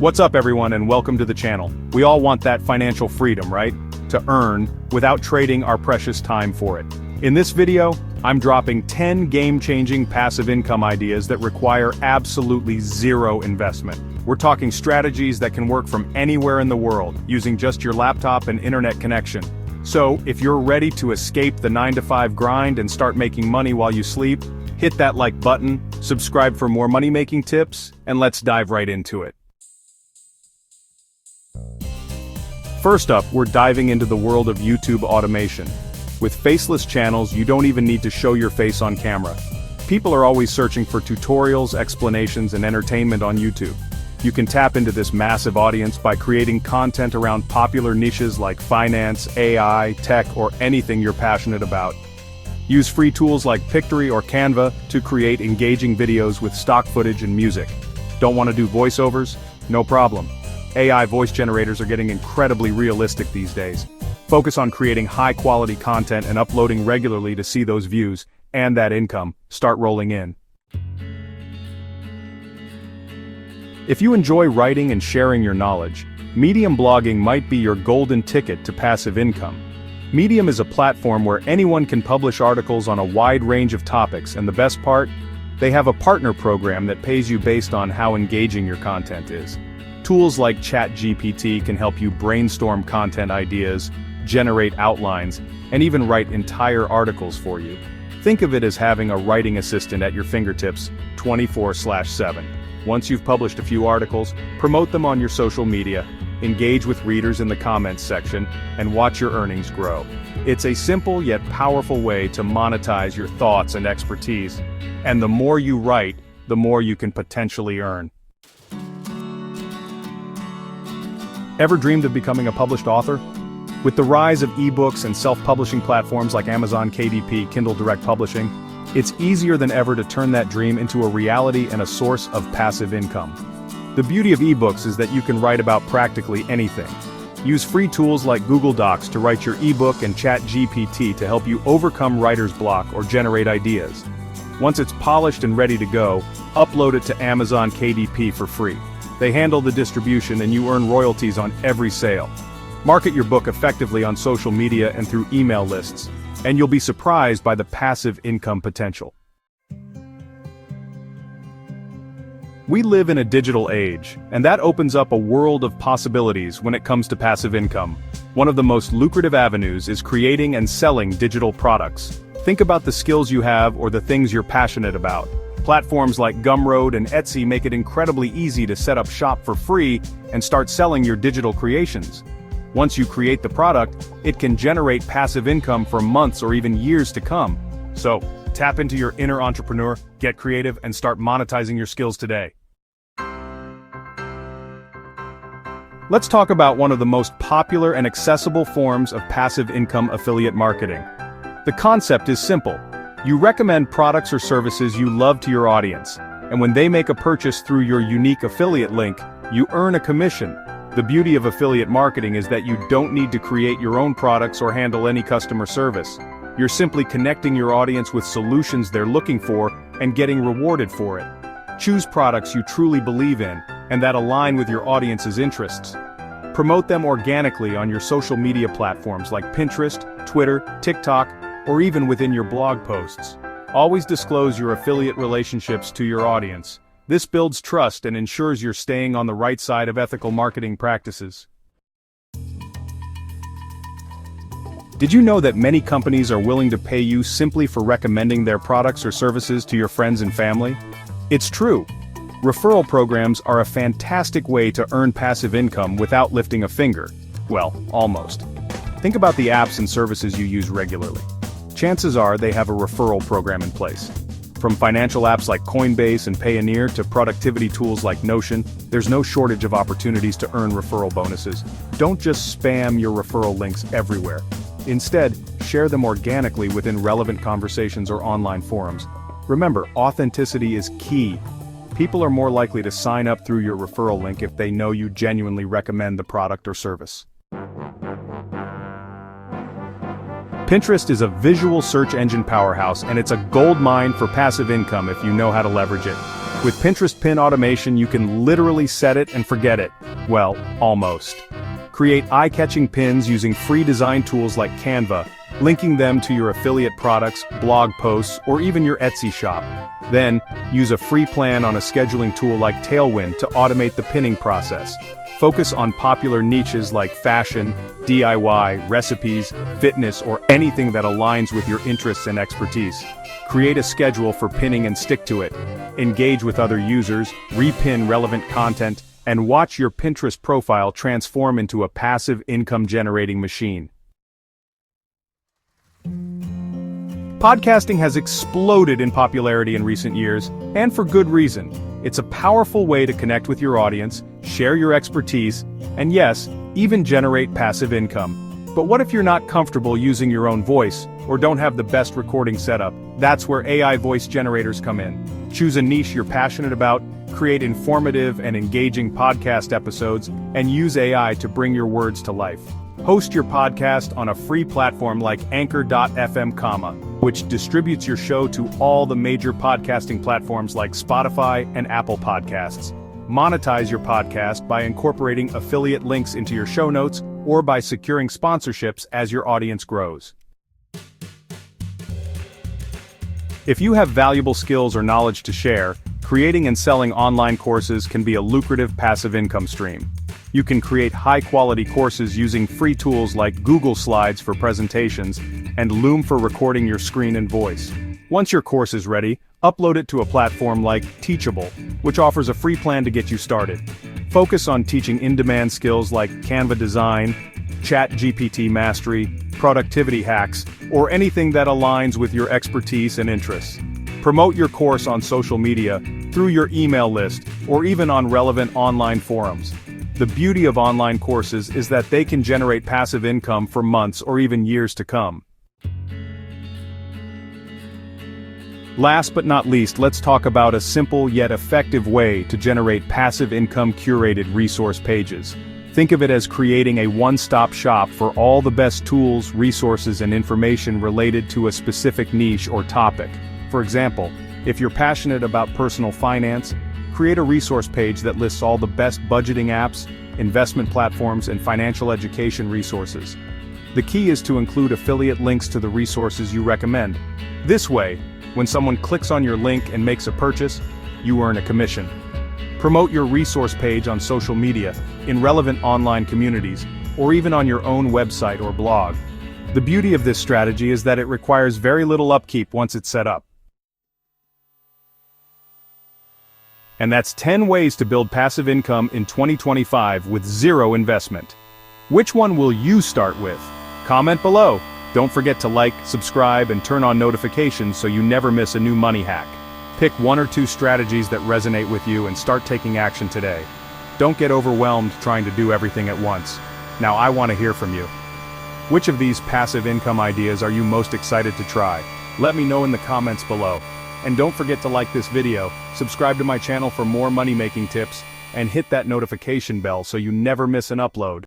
What's up everyone and welcome to the channel. We all want that financial freedom, right? To earn, without trading our precious time for it. In this video, I'm dropping 10 game-changing passive income ideas that require absolutely zero investment. We're talking strategies that can work from anywhere in the world, using just your laptop and internet connection. So, if you're ready to escape the 9-to-5 grind and start making money while you sleep, hit that like button, subscribe for more money-making tips, and let's dive right into it. First up, we're diving into the world of YouTube automation. With faceless channels, you don't even need to show your face on camera. People are always searching for tutorials, explanations, and entertainment on YouTube. You can tap into this massive audience by creating content around popular niches like finance, AI, tech, or anything you're passionate about. Use free tools like Pictory or Canva to create engaging videos with stock footage and music. Don't want to do voiceovers? No problem. AI voice generators are getting incredibly realistic these days. Focus on creating high-quality content and uploading regularly to see those views, and that income, start rolling in. If you enjoy writing and sharing your knowledge, Medium blogging might be your golden ticket to passive income. Medium is a platform where anyone can publish articles on a wide range of topics, and the best part? They have a partner program that pays you based on how engaging your content is. Tools like ChatGPT can help you brainstorm content ideas, generate outlines, and even write entire articles for you. Think of it as having a writing assistant at your fingertips, 24/7. Once you've published a few articles, promote them on your social media, engage with readers in the comments section, and watch your earnings grow. It's a simple yet powerful way to monetize your thoughts and expertise. And the more you write, the more you can potentially earn. Ever dreamed of becoming a published author? With the rise of ebooks and self-publishing platforms like Amazon KDP, Kindle Direct Publishing, it's easier than ever to turn that dream into a reality and a source of passive income. The beauty of ebooks is that you can write about practically anything. Use free tools like Google Docs to write your ebook and ChatGPT to help you overcome writer's block or generate ideas. Once it's polished and ready to go, upload it to Amazon KDP for free. They handle the distribution and you earn royalties on every sale. Market your book effectively on social media and through email lists, and you'll be surprised by the passive income potential. We live in a digital age, and that opens up a world of possibilities when it comes to passive income. One of the most lucrative avenues is creating and selling digital products. Think about the skills you have or the things you're passionate about. Platforms like Gumroad and Etsy make it incredibly easy to set up shop for free and start selling your digital creations. Once you create the product, it can generate passive income for months or even years to come. So, tap into your inner entrepreneur, get creative, and start monetizing your skills today. Let's talk about one of the most popular and accessible forms of passive income: affiliate marketing. The concept is simple. You recommend products or services you love to your audience, and when they make a purchase through your unique affiliate link, you earn a commission. The beauty of affiliate marketing is that you don't need to create your own products or handle any customer service. You're simply connecting your audience with solutions they're looking for and getting rewarded for it. Choose products you truly believe in and that align with your audience's interests. Promote them organically on your social media platforms like Pinterest, Twitter, TikTok, or even within your blog posts. Always disclose your affiliate relationships to your audience. This builds trust and ensures you're staying on the right side of ethical marketing practices. Did you know that many companies are willing to pay you simply for recommending their products or services to your friends and family? It's true. Referral programs are a fantastic way to earn passive income without lifting a finger. Well, almost. Think about the apps and services you use regularly. Chances are they have a referral program in place. From financial apps like Coinbase and Payoneer to productivity tools like Notion, there's no shortage of opportunities to earn referral bonuses. Don't just spam your referral links everywhere. Instead, share them organically within relevant conversations or online forums. Remember, authenticity is key. People are more likely to sign up through your referral link if they know you genuinely recommend the product or service. Pinterest is a visual search engine powerhouse, and it's a gold mine for passive income if you know how to leverage it. With Pinterest pin automation, you can literally set it and forget it. Well, almost. Create eye-catching pins using free design tools like Canva, linking them to your affiliate products, blog posts, or even your Etsy shop. Then, use a free plan on a scheduling tool like Tailwind to automate the pinning process. Focus on popular niches like fashion, DIY, recipes, fitness, or anything that aligns with your interests and expertise. Create a schedule for pinning and stick to it. Engage with other users, repin relevant content, and watch your Pinterest profile transform into a passive income-generating machine. Podcasting has exploded in popularity in recent years, and for good reason. It's a powerful way to connect with your audience, share your expertise, and yes, even generate passive income. But what if you're not comfortable using your own voice, or don't have the best recording setup? That's where AI voice generators come in. Choose a niche you're passionate about, create informative and engaging podcast episodes, and use AI to bring your words to life. Host your podcast on a free platform like Anchor.fm, which distributes your show to all the major podcasting platforms like Spotify and Apple Podcasts. Monetize your podcast by incorporating affiliate links into your show notes or by securing sponsorships as your audience grows. If you have valuable skills or knowledge to share, creating and selling online courses can be a lucrative passive income stream. You can create high-quality courses using free tools like Google Slides for presentations and Loom for recording your screen and voice. Once your course is ready, upload it to a platform like Teachable, which offers a free plan to get you started. Focus on teaching in-demand skills like Canva design, ChatGPT mastery, productivity hacks, or anything that aligns with your expertise and interests. Promote your course on social media, through your email list, or even on relevant online forums. The beauty of online courses is that they can generate passive income for months or even years to come. Last but not least, let's talk about a simple yet effective way to generate passive income curated resource pages. Think of it as creating a one-stop shop for all the best tools, resources, and information related to a specific niche or topic. For example, if you're passionate about personal finance, create a resource page that lists all the best budgeting apps, investment platforms, and financial education resources. The key is to include affiliate links to the resources you recommend. This way, when someone clicks on your link and makes a purchase, you earn a commission. Promote your resource page on social media, in relevant online communities, or even on your own website or blog. The beauty of this strategy is that it requires very little upkeep once it's set up. And that's 10 ways to build passive income in 2025 with zero investment. Which one will you start with? Comment below. Don't forget to like, subscribe, and turn on notifications so you never miss a new money hack. Pick one or two strategies that resonate with you and start taking action today. Don't get overwhelmed trying to do everything at once. Now I want to hear from you. Which of these passive income ideas are you most excited to try? Let me know in the comments below. And don't forget to like this video, subscribe to my channel for more money-making tips, and hit that notification bell so you never miss an upload.